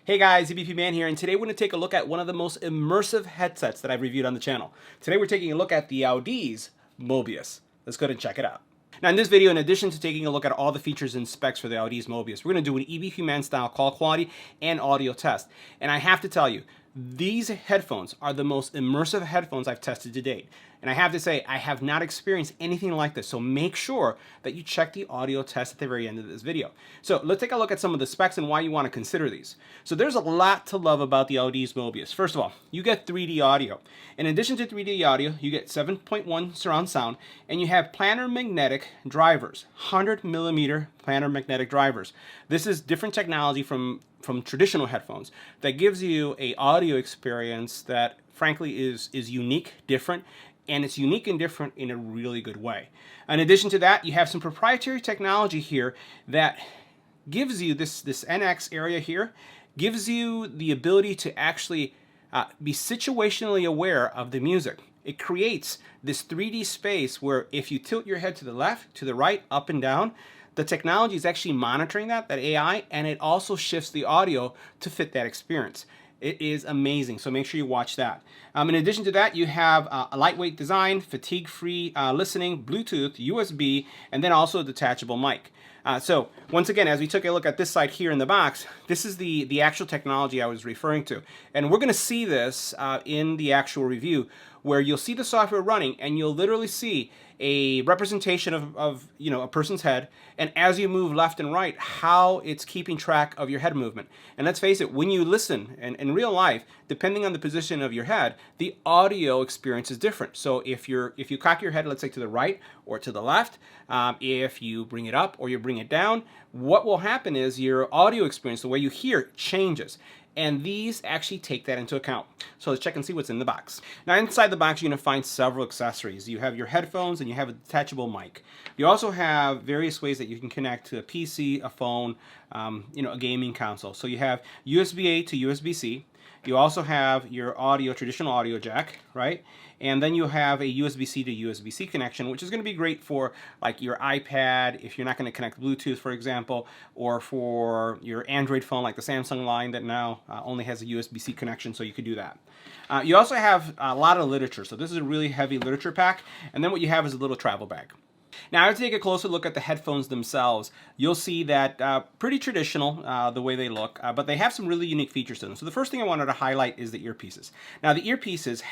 Hey guys, EBPMAN here, and today we're going to take a look at one of the most immersive headsets that I've reviewed on the channel. Today we're taking a look at the Audeze Mobius. Let's go ahead and check it out. Now in this video, in addition to taking a look at all the features and specs for the Audeze Mobius, we're going to do an EBPMAN style call quality and audio test. And I have to tell you, these headphones are the most immersive headphones I've tested to date. And I have to say, I have not experienced anything like this. So make sure that you check the audio test at the very end of this video. So let's take a look at some of the specs and why you want to consider these. So there's a lot to love about the Audeze Mobius. First of all, you get 3D audio. In addition to 3D audio, you get 7.1 surround sound, and you have planar magnetic drivers, 100mm planar magnetic drivers. This is different technology from traditional headphones that gives you a audio experience that frankly is unique, different, and it's unique and different in a really good way. In addition to that, you have some proprietary technology here that gives you this NX area here, gives you the ability to actually be situationally aware of the music. It creates this 3D space where if you tilt your head to the left, to the right, up and down, the technology is actually monitoring that AI, and it also shifts the audio to fit that experience. It is amazing, so make sure you watch that. In addition to that, you have a lightweight design, fatigue-free listening, Bluetooth, USB, and then also a detachable mic. So once again, as we took a look at this side here in the box, this is the actual technology I was referring to. And we're going to see this in the actual review, where you'll see the software running and you'll literally see a representation of a person's head, and as you move left and right, how it's keeping track of your head movement. And let's face it, when you listen in real life, depending on the position of your head, the audio experience is different. So if you cock your head, let's say to the right or to the left, if you bring it up or you bring it down, what will happen is your audio experience, the way you hear, changes. And these actually take that into account. So let's check and see what's in the box. Now inside the box, you're gonna find several accessories. You have your headphones and you have a detachable mic. You also have various ways that you can connect to a PC, a phone, a gaming console. So you have USB-A to USB-C. You also have your audio, traditional audio jack, right? And then you have a USB-C to USB-C connection, which is going to be great for like your iPad, if you're not going to connect Bluetooth, for example, or for your Android phone, like the Samsung line that now only has a USB-C connection, so you could do that. You also have a lot of literature, so this is a really heavy literature pack. And then what you have is a little travel bag. Now, to take a closer look at the headphones themselves, you'll see that pretty traditional the way they look, but they have some really unique features to them. So the first thing I wanted to highlight is the earpieces. Now, the earpieces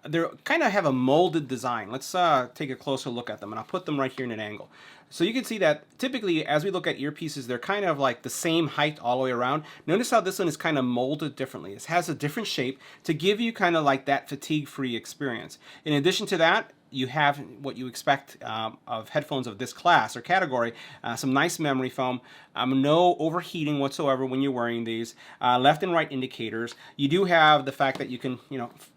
they kind of have a molded design. Let's take a closer look at them, and I'll put them right here in an angle. So you can see that typically as we look at earpieces, they're kind of like the same height all the way around. Notice how this one is kind of molded differently. It has a different shape to give you kind of like that fatigue-free experience. In addition to that, you have what you expect of headphones of this class or category, some nice memory foam, no overheating whatsoever when you're wearing these, left and right indicators. You do have the fact that you can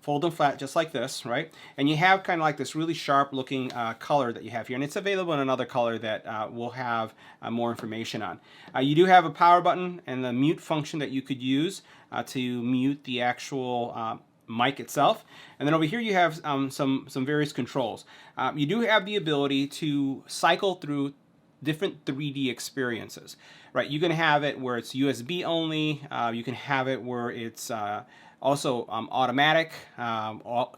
fold them flat just like this, right? And you have kind of like this really sharp looking color that you have here, and it's available in another color that we'll have more information on. You do have a power button and the mute function that you could use to mute the actual mic itself. And then over here you have some various controls. You do have the ability to cycle through different 3D experiences, right? You can have it where it's USB only. You can have it where it's also automatic,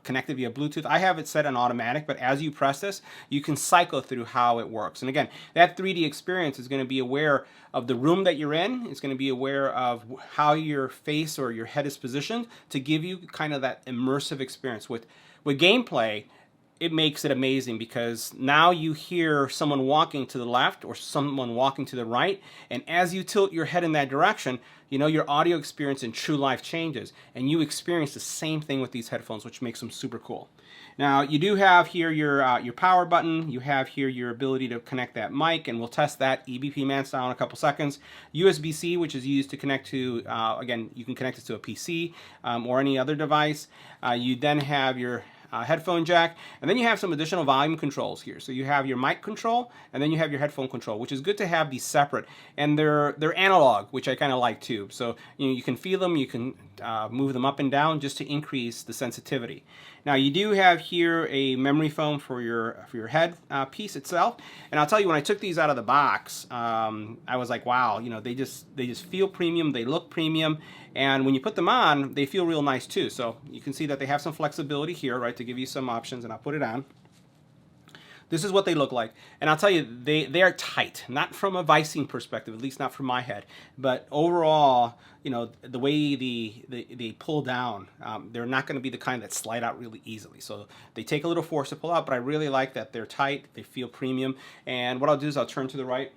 connected via Bluetooth. I have it set on automatic, but as you press this, you can cycle through how it works. And again, that 3D experience is going to be aware of the room that you're in. It's going to be aware of how your face or your head is positioned to give you kind of that immersive experience. With gameplay, it makes it amazing because now you hear someone walking to the left or someone walking to the right, and as you tilt your head in that direction, your audio experience in true life changes, and you experience the same thing with these headphones, which makes them super cool. Now, you do have here your power button. You have here your ability to connect that mic, and we'll test that EBPMAN style in a couple seconds. USB-C, which is used to connect to, again, you can connect it to a PC or any other device. You then have your headphone jack, and then you have some additional volume controls here. So you have your mic control, and then you have your headphone control, which is good to have these separate. And they're analog, which I kind of like too. So you can feel them, you can move them up and down just to increase the sensitivity. Now you do have here a memory foam for your head piece itself, and I'll tell you, when I took these out of the box, I was like, wow, they just feel premium, they look premium, and when you put them on, they feel real nice too. So you can see that they have some flexibility here, right, to give you some options, and I'll put it on. This is what they look like, and I'll tell you, they are tight, not from a vicing perspective, at least not from my head, but overall, the way they pull down, they're not going to be the kind that slide out really easily. So they take a little force to pull out, but I really like that they're tight, they feel premium. And what I'll do is I'll turn to the right,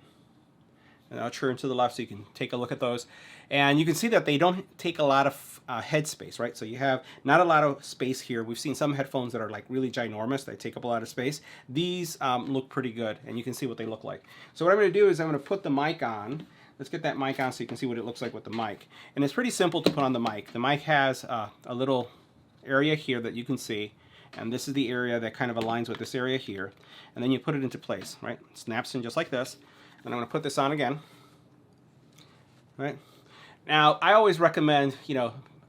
and I'll turn to the left so you can take a look at those. And you can see that they don't take a lot of head space, right? So you have not a lot of space here. We've seen some headphones that are like really ginormous. They take up a lot of space. These look pretty good, and you can see what they look like. So what I'm going to do is I'm going to put the mic on. Let's get that mic on so you can see what it looks like with the mic. And it's pretty simple to put on the mic. The mic has a little area here that you can see, and this is the area that kind of aligns with this area here. And then you put it into place, right? It snaps in just like this. And I'm going to put this on again, right? Now, I always recommend,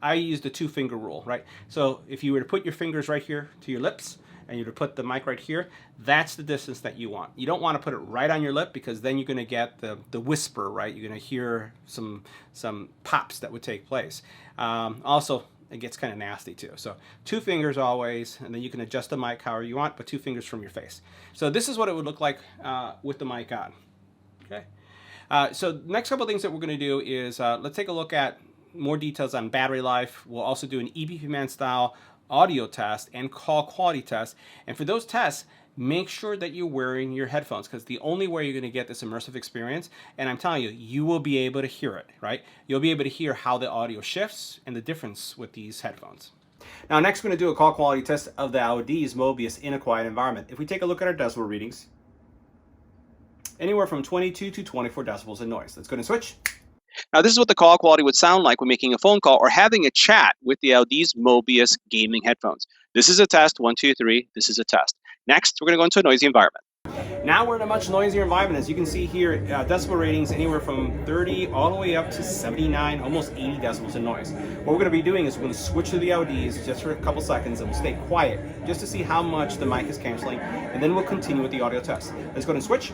I use the 2-finger rule, right? So if you were to put your fingers right here to your lips, and you were to put the mic right here, that's the distance that you want. You don't want to put it right on your lip, because then you're going to get the whisper, right? You're going to hear some pops that would take place. Also, it gets kind of nasty too. So 2 fingers always, and then you can adjust the mic however you want, but 2 fingers from your face. So this is what it would look like with the mic on. Okay. So the next couple of things that we're going to do is let's take a look at more details on battery life. We'll also do an EBPMAN style audio test and call quality test. And for those tests, make sure that you're wearing your headphones, because the only way you're going to get this immersive experience, and I'm telling you, you will be able to hear it, right? You'll be able to hear how the audio shifts and the difference with these headphones. Now next we're going to do a call quality test of the Audeze Mobius in a quiet environment. If we take a look at our decibel readings, anywhere from 22 to 24 decibels in noise. Let's go and switch. Now this is what the call quality would sound like when making a phone call or having a chat with the Audeze Mobius gaming headphones. This is a test, 1, 2, 3, this is a test. Next, we're going to go into a noisy environment. Now we're in a much noisier environment. As you can see here, decibel ratings anywhere from 30 all the way up to 79, almost 80 decibels in noise. What we're going to be doing is we're going to switch to the Audeze just for a couple seconds, and we'll stay quiet just to see how much the mic is canceling, and then we'll continue with the audio test. Let's go and switch.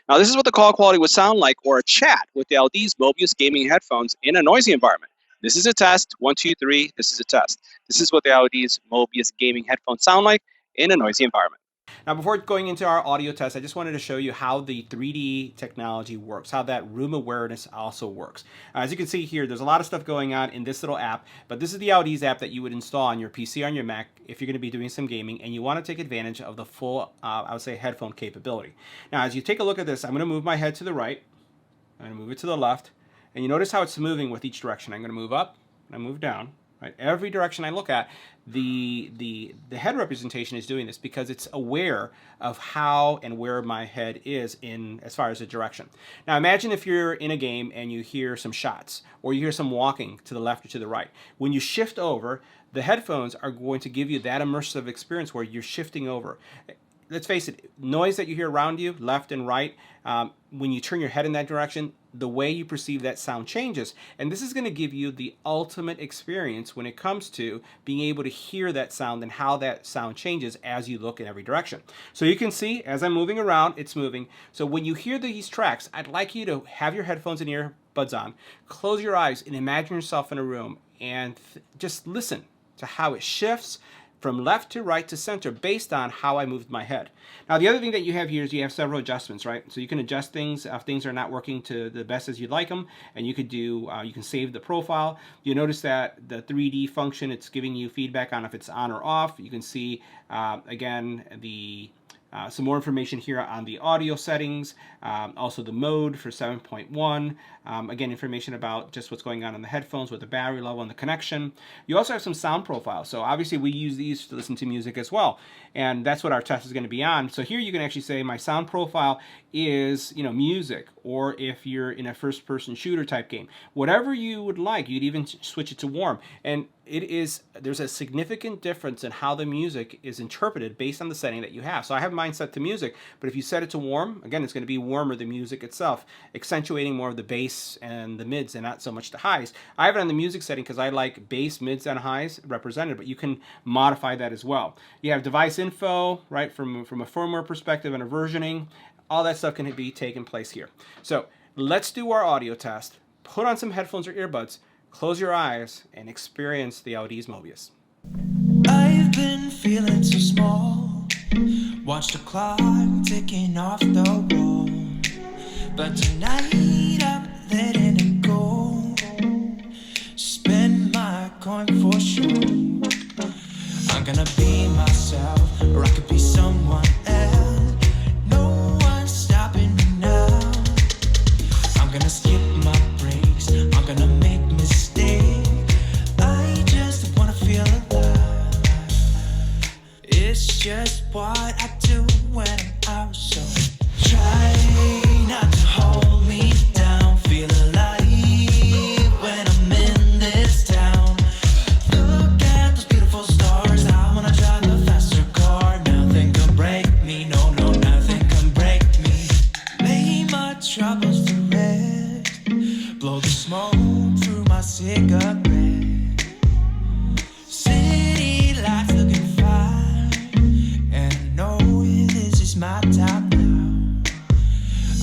Now this is what the call quality would sound like, or a chat with the Audeze Mobius gaming headphones in a noisy environment. This is a test, 1, 2, 3, this is a test. This is what the Audeze Mobius gaming headphones sound like in a noisy environment. Now before going into our audio test, I just wanted to show you how the 3D technology works, how that room awareness also works. As you can see here, there's a lot of stuff going on in this little app, but this is the Audeze app that you would install on your PC or on your Mac if you're going to be doing some gaming and you want to take advantage of the full, I would say, headphone capability. Now as you take a look at this, I'm going to move my head to the right, I'm going to move it to the left, and you notice how it's moving with each direction. I'm going to move up, and I move down. Right? Every direction I look at, the head representation is doing this because it's aware of how and where my head is in as far as the direction. Now imagine if you're in a game and you hear some shots, or you hear some walking to the left or to the right. When you shift over, the headphones are going to give you that immersive experience where you're shifting over. Let's face it, noise that you hear around you, left and right, when you turn your head in that direction, the way you perceive that sound changes. And this is going to give you the ultimate experience when it comes to being able to hear that sound and how that sound changes as you look in every direction. So you can see, as I'm moving around, it's moving. So when you hear these tracks, I'd like you to have your headphones and earbuds on, close your eyes and imagine yourself in a room and just listen to how it shifts from left to right to center based on how I moved my head. Now the other thing that you have here is you have several adjustments, right? So you can adjust things if things are not working to the best as you'd like them, and you could do, you can save the profile. You notice that the 3D function, it's giving you feedback on if it's on or off. You can see, again, some more information here on the audio settings, also the mode for 7.1, again, information about just what's going on in the headphones with the battery level and the connection. You also have some sound profiles. So obviously we use these to listen to music as well, and that's what our test is going to be on. So here you can actually say my sound profile is, you know, music, or if you're in a first-person shooter type game, whatever you would like, you'd even switch it to warm. And there's a significant difference in how the music is interpreted based on the setting that you have. So I have mine set to music, but if you set it to warm, again, it's going to be warmer, the music itself, accentuating more of the bass and the mids and not so much the highs. I have it on the music setting because I like bass, mids, and highs represented, but you can modify that as well. You have device info, right, from a firmware perspective and a versioning. All that stuff can be taken place here. So let's do our audio test. Put on some headphones or earbuds, close your eyes, and experience the Audeze Mobius. I've been feeling so small. Watch the clock ticking off the wall. But tonight I'm letting it go. Spend my coin for sure. I'm gonna be myself, or I could be someone else. No one's stopping me now. I'm gonna skip my breaks. I'm gonna make mistakes. I just wanna feel alive. It's just what I do when I'm out. So try not to hold me down. Feel alive when I'm in this town. Look at those beautiful stars. I wanna drive a faster car. Nothing can break me. No, no, nothing can break me. Lay my troubles to rest. Blow the smoke through my cigarette. City lights looking fine, and I know this is my time now.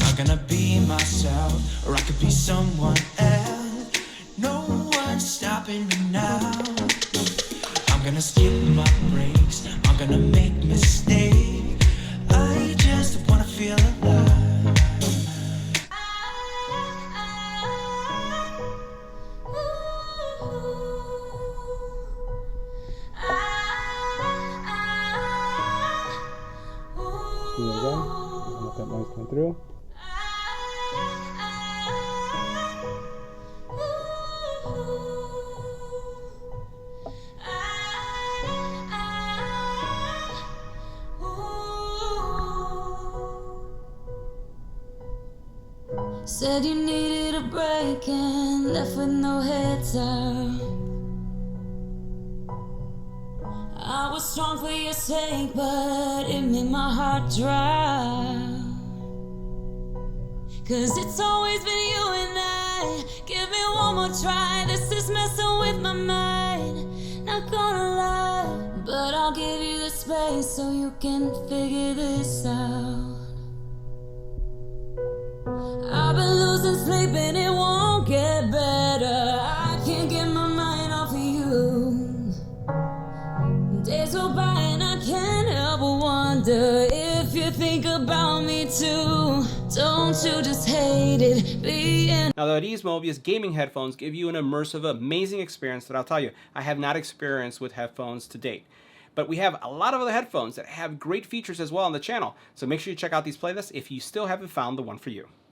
I'm gonna be myself, or I could be someone else. No one's stopping me now. I'm gonna skip my breaks. I'm gonna make mistakes. I just wanna feel alive. Here we go. Let that noise come through. Said you needed a break and left with no heads up. I was strong for your sake, but it made my heart dry. 'Cause it's always been you and I. Give me one more try. This is messing with my mind. Not gonna lie, but I'll give you the space so you can figure this out. I've been losing sleep and it won't get better. I can't get my mind off of you. Days go by and I can't help but wonder if you think about me too. Don't you just hate it being... Now, the Audeze Mobius gaming headphones give you an immersive, amazing experience that I'll tell you, I have not experienced with headphones to date. But we have a lot of other headphones that have great features as well on the channel. So make sure you check out these playlists if you still haven't found the one for you.